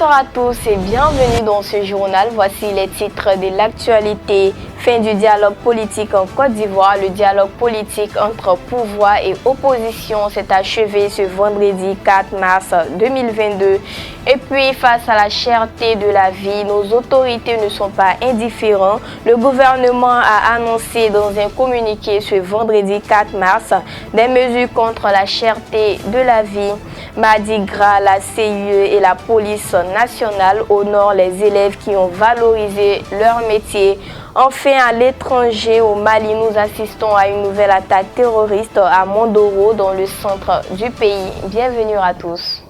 Bonsoir à tous et bienvenue dans ce journal. Voici les titres de l'actualité. Fin du dialogue politique en Côte d'Ivoire. Le dialogue politique entre pouvoir et opposition s'est achevé ce vendredi 4 mars 2022. Et puis, face à la cherté de la vie, nos autorités ne sont pas indifférents. Le gouvernement a annoncé dans un communiqué ce vendredi 4 mars des mesures contre la cherté de la vie. Mardi Gras, la CIE et la police nationale honorent les élèves qui ont valorisé leur métier. Enfin, à l'étranger, au Mali, nous assistons à une nouvelle attaque terroriste à Mondoro, dans le centre du pays. Bienvenue à tous.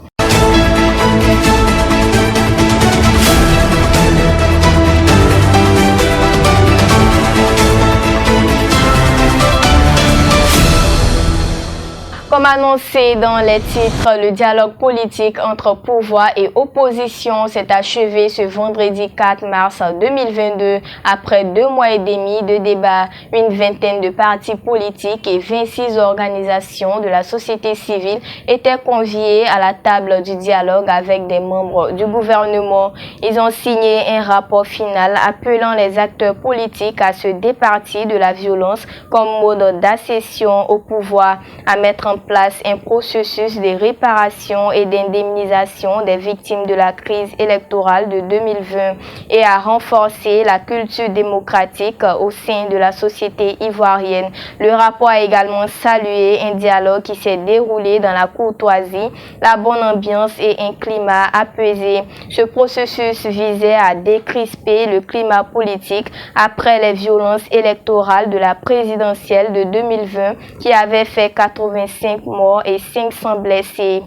Comme annoncé dans les titres, le dialogue politique entre pouvoir et opposition s'est achevé ce vendredi 4 mars 2022 après 2 mois et demi de débats. Une vingtaine de partis politiques et 26 organisations de la société civile étaient conviés à la table du dialogue avec des membres du gouvernement. Ils ont signé un rapport final appelant les acteurs politiques à se départir de la violence comme mode d'accession au pouvoir, à mettre en place un processus de réparation et d'indemnisation des victimes de la crise électorale de 2020 et à renforcer la culture démocratique au sein de la société ivoirienne. Le rapport a également salué un dialogue qui s'est déroulé dans la courtoisie, la bonne ambiance et un climat apaisé. Ce processus visait à décrisper le climat politique après les violences électorales de la présidentielle de 2020 qui avait fait 85 morts et 500 blessés.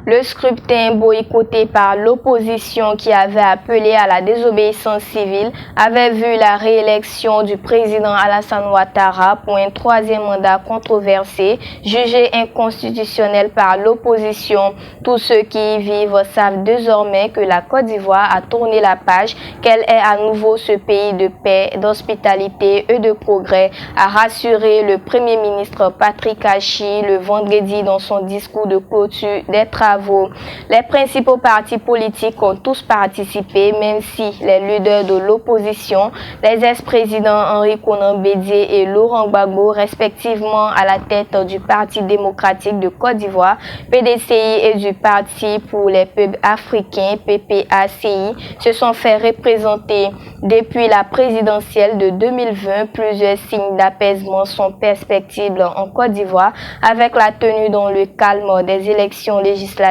Le scrutin boycotté par l'opposition qui avait appelé à la désobéissance civile avait vu la réélection du président Alassane Ouattara pour un 3e mandat controversé, jugé inconstitutionnel par l'opposition. Tous ceux qui y vivent savent désormais que la Côte d'Ivoire a tourné la page, qu'elle est à nouveau ce pays de paix, d'hospitalité et de progrès, a rassuré le Premier ministre Patrick Achi le vendredi dans son discours de clôture des travaux. Les principaux partis politiques ont tous participé, même si les leaders de l'opposition, les ex-présidents Henri Konan Bédié et Laurent Gbagbo, respectivement à la tête du Parti démocratique de Côte d'Ivoire, PDCI, et du Parti pour les peuples africains, PPACI, se sont fait représenter. Depuis la présidentielle de 2020, plusieurs signes d'apaisement sont perspectibles en Côte d'Ivoire, avec la tenue dans le calme des élections législatives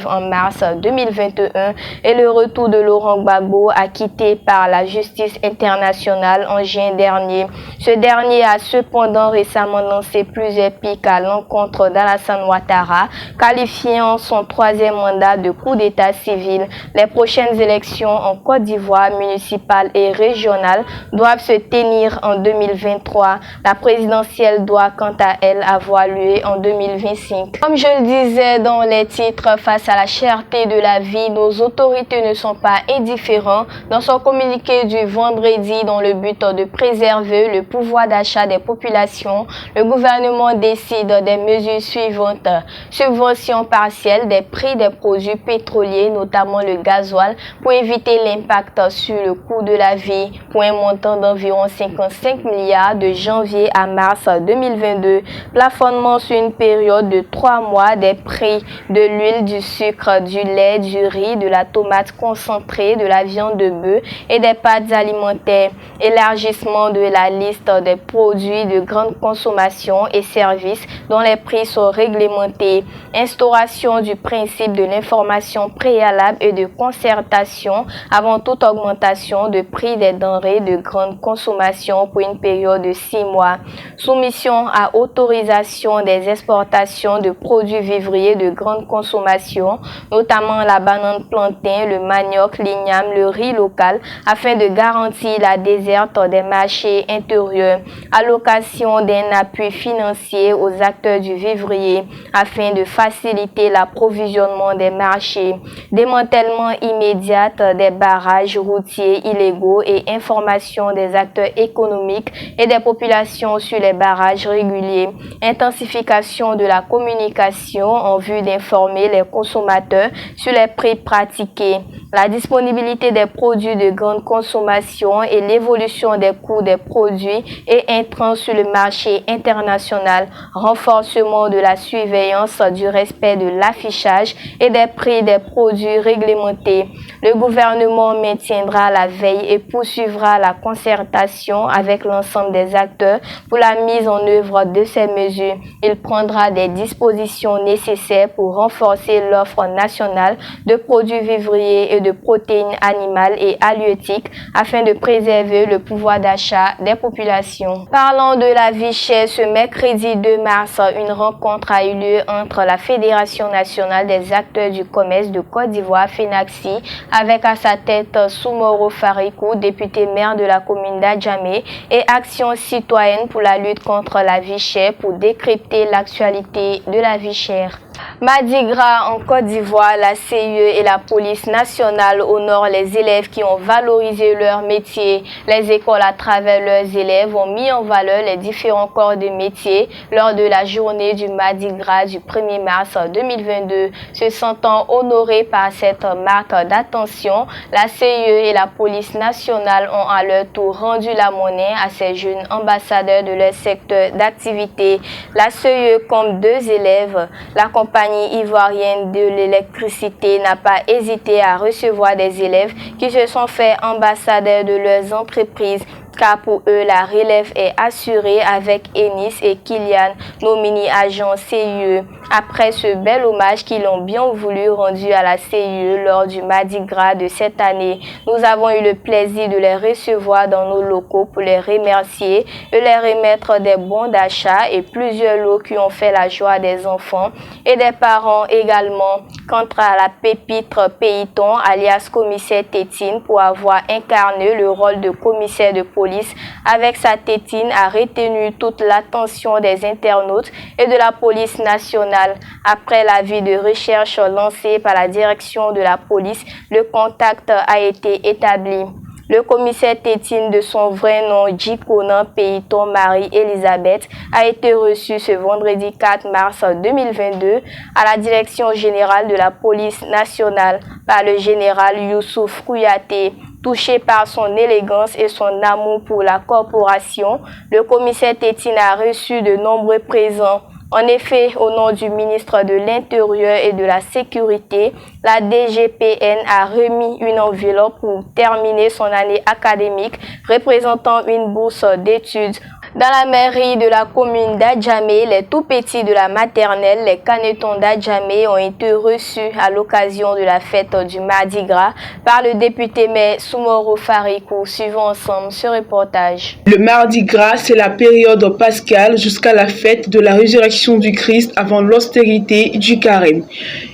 en mars 2021 et le retour de Laurent Gbagbo acquitté par la justice internationale en juin dernier. Ce dernier a cependant récemment lancé plusieurs piques à l'encontre d'Alassane Ouattara, qualifiant son 3e mandat de coup d'état civil. Les prochaines élections en Côte d'Ivoire, municipales et régionales, doivent se tenir en 2023. La présidentielle doit quant à elle avoir lieu en 2025. Comme je le disais dans les titres, face à la cherté de la vie, nos autorités ne sont pas indifférents. Dans son communiqué du vendredi, dans le but de préserver le pouvoir d'achat des populations, le gouvernement décide des mesures suivantes. Subvention partielle des prix des produits pétroliers, notamment le gasoil, pour éviter l'impact sur le coût de la vie, pour un montant d'environ 55 milliards de janvier à mars 2022. Plafonnement sur une période de 3 mois des prix de l'huile, du sucre, du lait, du riz, de la tomate concentrée, de la viande de bœuf et des pâtes alimentaires. Élargissement de la liste des produits de grande consommation et services dont les prix sont réglementés. Instauration du principe de l'information préalable et de concertation avant toute augmentation de prix des denrées de grande consommation pour une période de 6 mois. Soumission à autorisation des exportations de produits vivriers de grande consommation, notamment la banane plantain, le manioc, l'igname, le riz local, afin de garantir la desserte des marchés intérieurs. Allocation d'un appui financier aux acteurs du vivrier afin de faciliter l'approvisionnement des marchés. Démantèlement immédiat des barrages routiers illégaux et information des acteurs économiques et des populations sur les barrages réguliers. Intensification de la communication en vue d'informer les consommateurs sur les prix pratiqués. La disponibilité des produits de grande consommation et l'évolution des coûts des produits et intrants sur le marché international, renforcement de la surveillance du respect de l'affichage et des prix des produits réglementés. Le gouvernement maintiendra la veille et poursuivra la concertation avec l'ensemble des acteurs pour la mise en œuvre de ces mesures. Il prendra des dispositions nécessaires pour renforcer l'offre nationale de produits vivriers et de protéines animales et halieutiques afin de préserver le pouvoir d'achat des populations. Parlant de la vie chère, ce mercredi 2 mars, une rencontre a eu lieu entre la Fédération nationale des acteurs du commerce de Côte d'Ivoire, FENACSI, avec à sa tête Soumoro Farikou, député maire de la commune d'Adjamé, et Action citoyenne pour la lutte contre la vie chère pour décrypter l'actualité de la vie chère. Mardi Gras en Côte d'Ivoire, la CIE et la police nationale honorent les élèves qui ont valorisé leur métier. Les écoles à travers leurs élèves ont mis en valeur les différents corps de métier lors de la journée du Mardi Gras du 1er mars 2022. Se sentant honorés par cette marque d'attention, la CIE et la police nationale ont à leur tour rendu la monnaie à ces jeunes ambassadeurs de leur secteur d'activité. La CIE compte 2 élèves. La compagnie ivoirienne de l'électricité n'a pas hésité à recevoir des élèves qui se sont fait ambassadeurs de leurs entreprises, car pour eux, la relève est assurée avec Enis et Kylian, nos mini-agents CIE. Après ce bel hommage qu'ils ont bien voulu rendu à la CIE lors du Mardi Gras de cette année, nous avons eu le plaisir de les recevoir dans nos locaux pour les remercier et les remettre des bons d'achat et plusieurs lots qui ont fait la joie des enfants et des parents également. Quant à la pépite Péiton, alias commissaire Tétine, pour avoir incarné le rôle de commissaire de police avec sa tétine, a retenu toute l'attention des internautes et de la police nationale. Après l'avis de recherche lancé par la direction de la police, le contact a été établi. Le commissaire Tétine, de son vrai nom Djikonan Péiton Marie-Elisabeth, a été reçu ce vendredi 4 mars 2022 à la direction générale de la police nationale par le général Youssouf Kouyaté. Touché par son élégance et son amour pour la corporation, le commissaire Tétine a reçu de nombreux présents. En effet, au nom du ministre de l'Intérieur et de la Sécurité, la DGPN a remis une enveloppe pour terminer son année académique représentant une bourse d'études. Dans la mairie de la commune d'Adjamé, les tout-petits de la maternelle, les canetons d'Adjamé, ont été reçus à l'occasion de la fête du Mardi Gras par le député maire Soumoro Farikou. Suivons ensemble ce reportage. Le Mardi Gras, c'est la période pascale jusqu'à la fête de la résurrection du Christ avant l'austérité du Carême.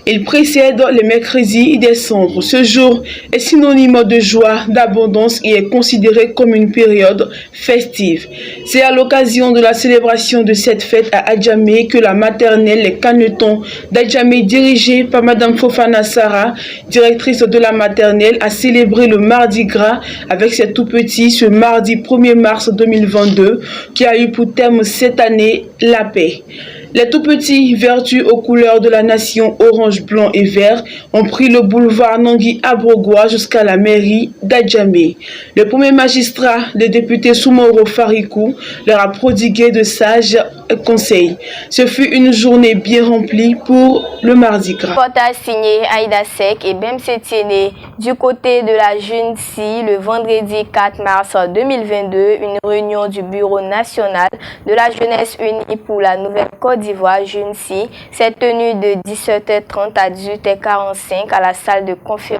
Il précède les mercredis des cendres. Ce jour est synonyme de joie, d'abondance et est considéré comme une période festive. C'est à l'occasion de la célébration de cette fête à Adjamé que la maternelle Les Canetons d'Adjamé, dirigée par Madame Fofana Sarah, directrice de la maternelle, a célébré le Mardi Gras avec ses tout-petits ce mardi 1er mars 2022 qui a eu pour thème cette année la paix. Les tout-petits, vertus aux couleurs de la nation orange, blanc et vert, ont pris le boulevard Nangui à Brogoua jusqu'à la mairie d'Adjamé. Le premier magistrat, le député Soumoro Farikou, leur a prodigué de sages conseils. Ce fut une journée bien remplie pour le Mardi Gras. Reportage signé Aïda Sek et Bemse Tiene. Du côté de la JUNSI, le vendredi 4 mars 2022, une réunion du Bureau national de la jeunesse unie pour la Nouvelle-Côte d'Ivoire, JUNSI, s'est tenue de 17h30 à 18h45 à la salle de conférence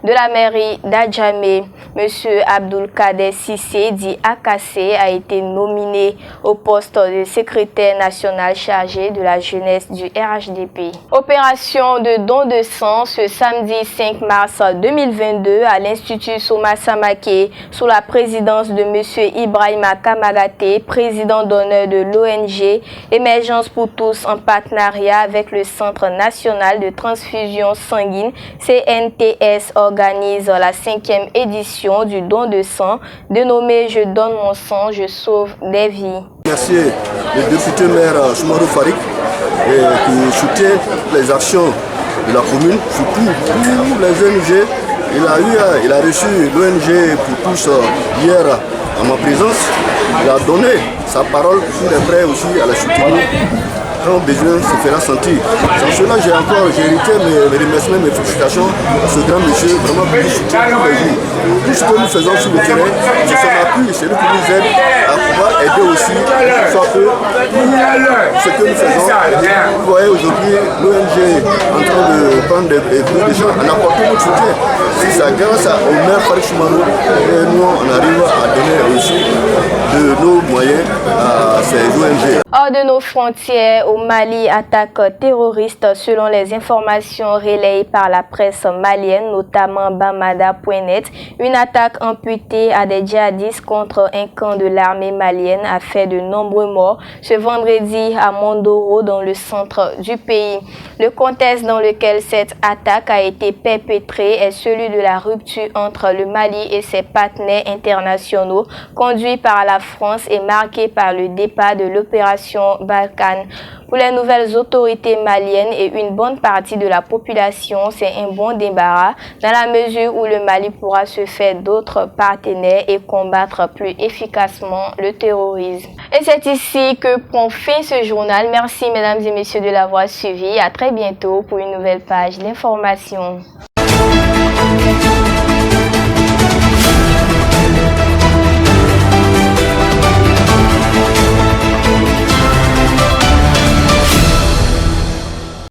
de la mairie d'Adjamé. Monsieur Abdoul Kader Sissé, dit Akassé, a été nominé au poste de secrétaire national chargé de la jeunesse du RHDP. Opération de don de sang ce samedi 5 mars 2022 à l'Institut Soma Samake sous la présidence de Monsieur Ibrahima Kamagaté, président d'honneur de l'ONG Émergence pour tous en partenariat avec le Centre national de transfusion sanguine CNTS organise la 5e édition du don de sang dénommé Je donne mon sang, je sauve des vies. Merci le député maire Soumoro Farikou qui soutient les actions de la commune, surtout tous les ONG il a reçu l'ONG pour tous hier à ma présence. Il a donné sa parole pour les prêts aussi à la soutenir. Quand besoin se fera sentir. Sans cela, j'ai hérité mes remerciements, mes félicitations à ce grand monsieur, vraiment pour le soutien tous les jours. Tout ce que nous faisons sur le terrain, c'est son appui, c'est lui qui nous aide à pouvoir aider aussi, soit peu, ce que nous faisons. Vous voyez aujourd'hui l'ONG en train de prendre des groupes de gens, en apportant notre soutien. C'est ça, grâce au maire Farid Choumarou, nous on arrive à donner aussi de nos moyens à ces ONG. Hors de nos frontières, au Mali, attaque terroriste selon les informations relayées par la presse malienne, notamment Bamada.net. Une attaque imputée à des djihadistes contre un camp de l'armée malienne a fait de nombreux morts ce vendredi à Mondoro, dans le centre du pays. Le contexte dans lequel cette attaque a été perpétrée est celui de la rupture entre le Mali et ses partenaires internationaux, conduit par la France et marqué par le départ de l'opération Barkhane. Pour les nouvelles autorités maliennes et une bonne partie de la population, c'est un bon débarras dans la mesure où le Mali pourra se faire d'autres partenaires et combattre plus efficacement le terrorisme. Et c'est ici que prend fin ce journal. Merci mesdames et messieurs de l'avoir suivi. À très bientôt pour une nouvelle page d'information.